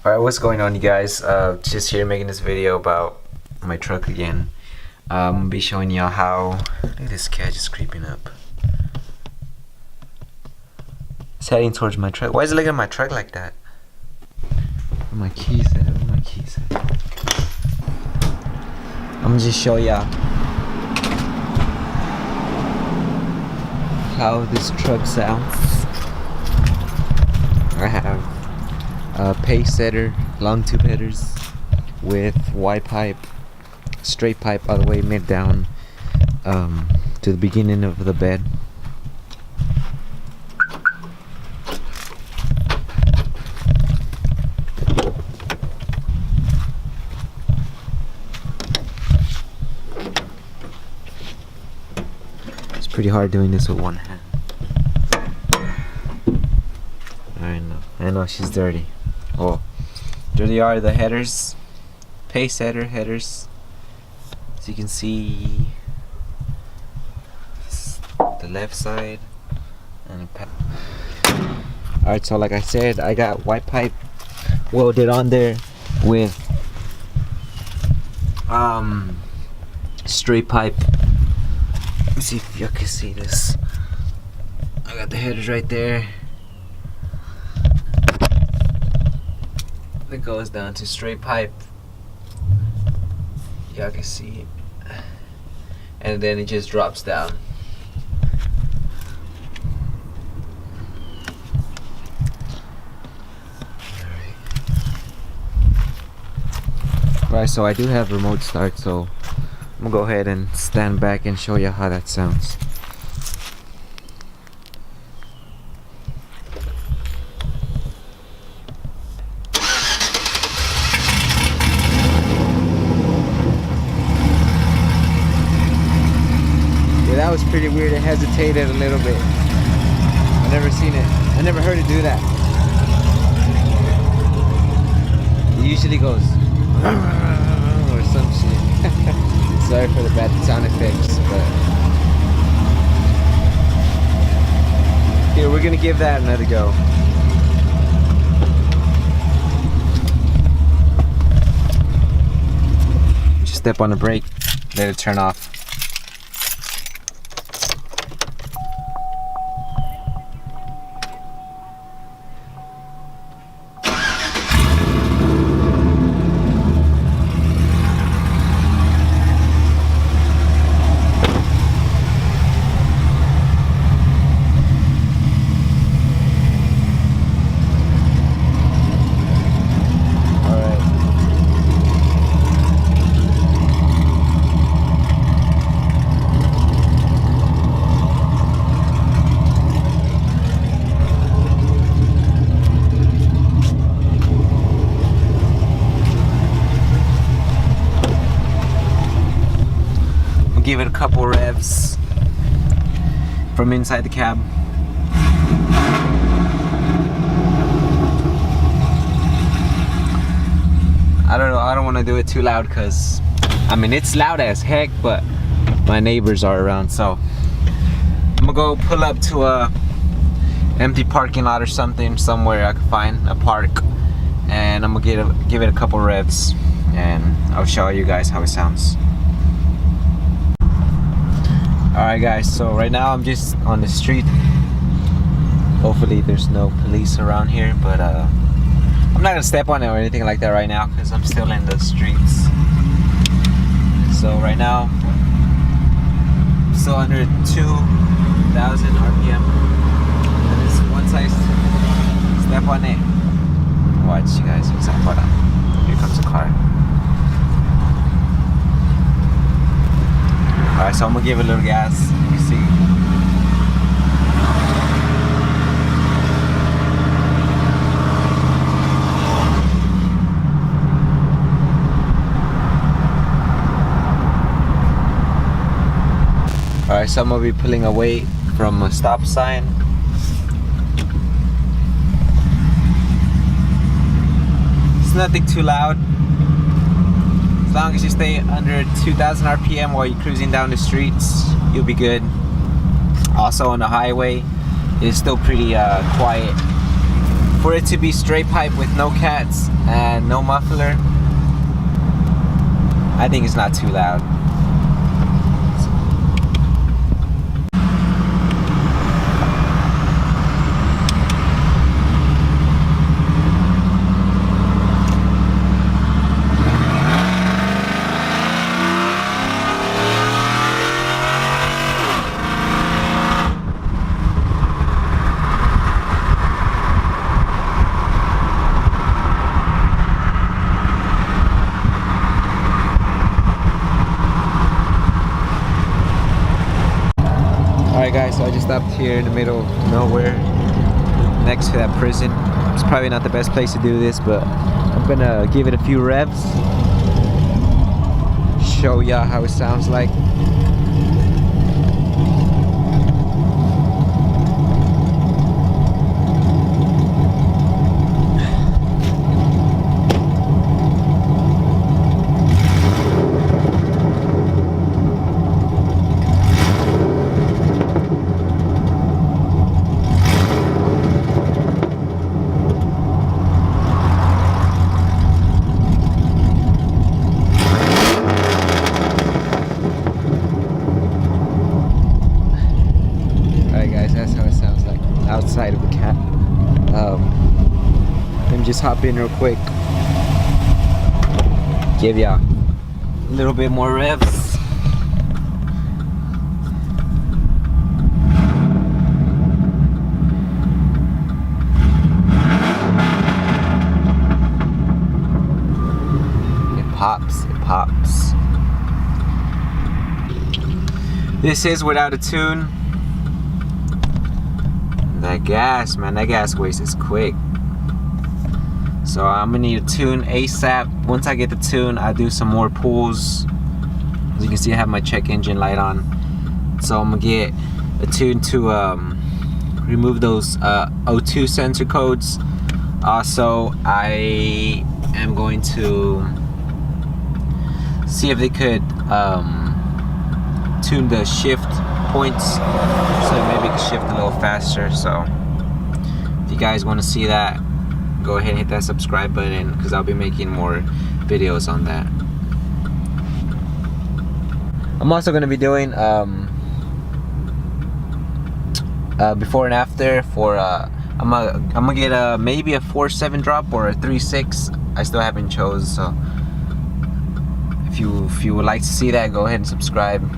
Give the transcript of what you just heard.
Alright, what's going on, you guys? Just here making this video about my truck again. I'm gonna be showing y'all how. Look at this cat just creeping up. It's heading towards my truck. Why is it looking at my truck like that? Where my keys at? Where my keys at? I'm gonna just show y'all how this truck sounds. I have pace setter, long tube headers with Y pipe, straight pipe all the way mid down to the beginning of the bed. It's pretty hard doing this with one hand. I know she's dirty. Oh, dirty are the headers, pace setter headers. As you can see, the left side. And alright, so like I said, I got white pipe welded on there with straight pipe. Let me see if you can see this. I got the headers right there. It goes down to straight pipe. Y'all can see it. And then it just drops down. Right, so I do have remote start, so I'm gonna go ahead and stand back and show you how that sounds. That was pretty weird. It hesitated a little bit. I never seen it. I never heard it do that. It usually goes or some shit. Sorry for the bad sound effects, but here, we're gonna give that another go. Just step on the brake, let it turn off. Give it a couple revs from inside the cab. I don't want to do it too loud because I mean it's loud as heck, but my neighbors are around, so I'm gonna go pull up to a empty parking lot or something, somewhere I can find a park, and I'm gonna give it a couple revs and I'll show you guys how it sounds. Alright guys, so right now I'm just on the street. Hopefully there's no police around here, but I'm not gonna step on it or anything like that right now because I'm still in the streets. So right now, still under 2,000 RPM. And it's once I step on it, watch you guys, here comes a car. Alright, so I'm gonna give it a little gas. You see. Alright, so I'm gonna be pulling away from a stop sign. It's nothing too loud. As long as you stay under 2,000 RPM while you're cruising down the streets, you'll be good. Also on the highway, it's still pretty quiet. For it to be straight pipe with no cats and no muffler, I think it's not too loud. Alright guys, so I just stopped here in the middle of nowhere next to that prison. It's probably not the best place to do this, but I'm gonna give it a few revs, show y'all how it sounds like. Outside of the cat. Let me just hop in real quick, give y'all a little bit more revs. It pops, it pops. This is without a tune. That gas, man, that gas waste is quick. So I'm gonna need a tune ASAP. Once I get the tune, I do some more pulls. As you can see, I have my check engine light on. So I'm gonna get a tune to remove those O2 sensor codes. Also, I am going to see if they could tune the shift points so maybe it can shift a little faster. So if you guys want to see that, go ahead and hit that subscribe button, because I'll be making more videos on that. I'm also going to be doing before and after for I'm gonna get maybe a 4.7 drop or a 3.6. I still haven't chose, so if you would like to see that, go ahead and subscribe.